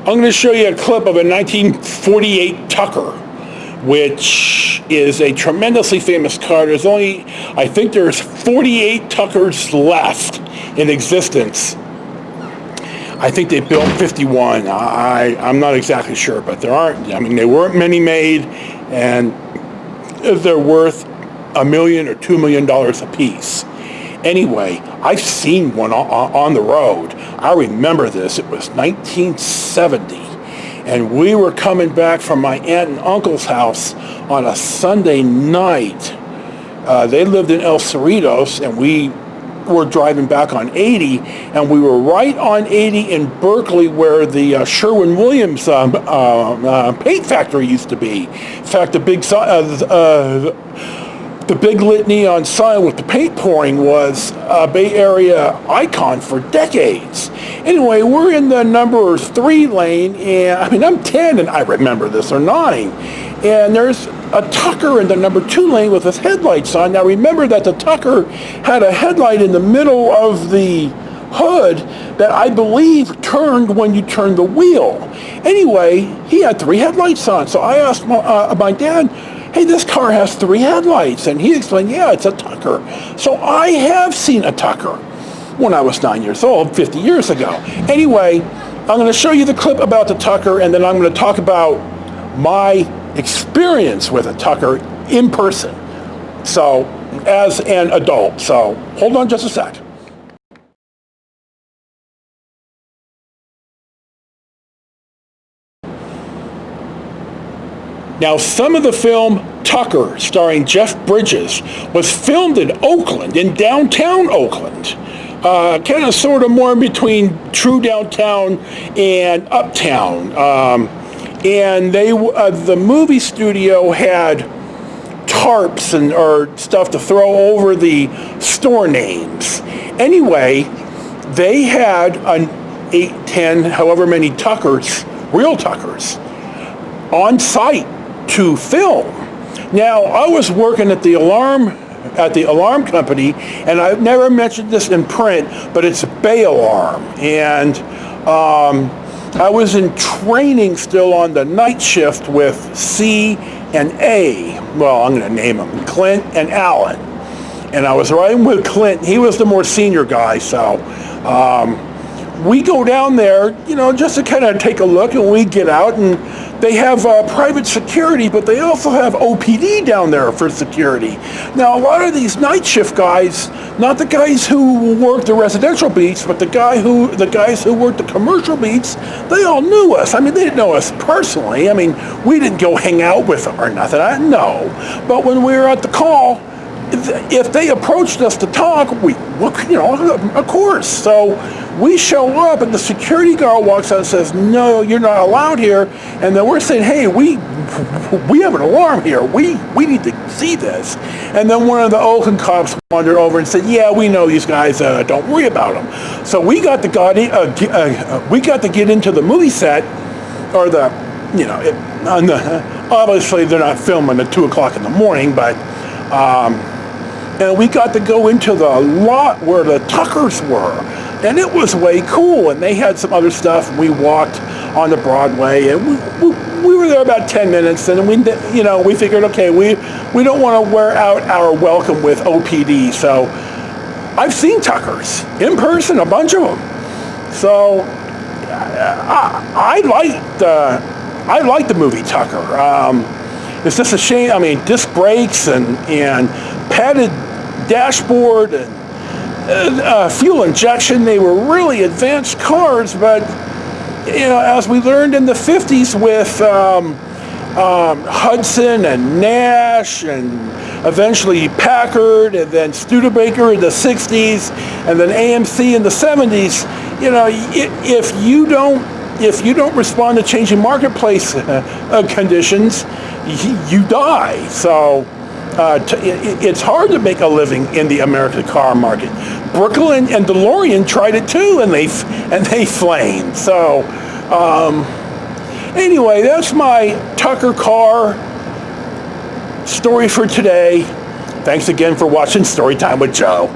I'm going to show you a clip of a 1948 Tucker, which is a tremendously famous car. I think there's 48 Tuckers left in existence. I think they built 51. I'm not exactly sure, but there weren't many made, and they're worth $1 million or $2 million a piece. Anyway, I've seen one on the road. I remember this. It was 1970, and we were coming back from my aunt and uncle's house on a Sunday night. They lived in El Cerritos, and we were driving back on 80, and we were right on 80 in Berkeley where the Sherwin-Williams paint factory used to be. In fact, the big lit neon sign with the paint pouring was a Bay Area icon for decades. Anyway, we're in the number 3 lane, and I'm 10 and I remember this, or 9. And there's a Tucker in the number 2 lane with his headlights on. Now remember that the Tucker had a headlight in the middle of the hood that I believe turned when you turned the wheel. Anyway, he had 3 headlights on. So I asked my dad, hey, this car has 3 headlights. And he explained, yeah, it's a Tucker. So I have seen a Tucker when I was 9 years old, 50 years ago. Anyway, I'm going to show you the clip about the Tucker, and then I'm going to talk about my experience with a Tucker in person, so as an adult. So hold on just a sec. Now, some of the film Tucker, starring Jeff Bridges, was filmed in Oakland, in downtown Oakland. Kind of sort of more in between true downtown and uptown. And the movie studio had tarps or stuff to throw over the store names. Anyway, they had an 8, 10, however many Tuckers, real Tuckers, on site to film. Now, I was working at the alarm company, and I've never mentioned this in print, but it's Bay Alarm. And I was in training still on the night shift with C and A. Well, I'm going to name them, Clint and Alan. And I was riding with Clint. He was the more senior guy, so we go down there, just to kind of take a look, and we get out, and they have private security, but they also have OPD down there for security. Now, a lot of these night shift guys, not the guys who work the residential beats, but the guys who work the commercial beats, they all knew us. They didn't know us personally. We didn't go hang out with them or nothing. No. But when we were at the call, if they approached us to talk, of course. So we show up, and the security guard walks out and says, no, you're not allowed here. And then we're saying, hey, we have an alarm here. We need to see this. And then one of the Oakland cops wandered over and said, yeah, we know these guys. Don't worry about them. So we got to get into the movie set, or obviously they're not filming at 2 o'clock in the morning, but and we got to go into the lot where the Tuckers were, and it was way cool. And they had some other stuff. And we walked on the Broadway, and we were there about 10 minutes, and we figured, okay, we don't want to wear out our welcome with OPD. So I've seen Tuckers in person, a bunch of them. So I like the movie Tucker. It's just a shame. Disc brakes and padded dashboard and fuel injection. They were really advanced cars, but as we learned in the 50s with Hudson and Nash, and eventually Packard, and then Studebaker in the 60s, and then AMC in the 70s, if you don't respond to changing marketplace conditions, you die. So it's hard to make a living in the American car market. Brooklyn and DeLorean tried it too, and they flamed. So anyway, that's my Tucker car story for today. Thanks again for watching Storytime with Joe.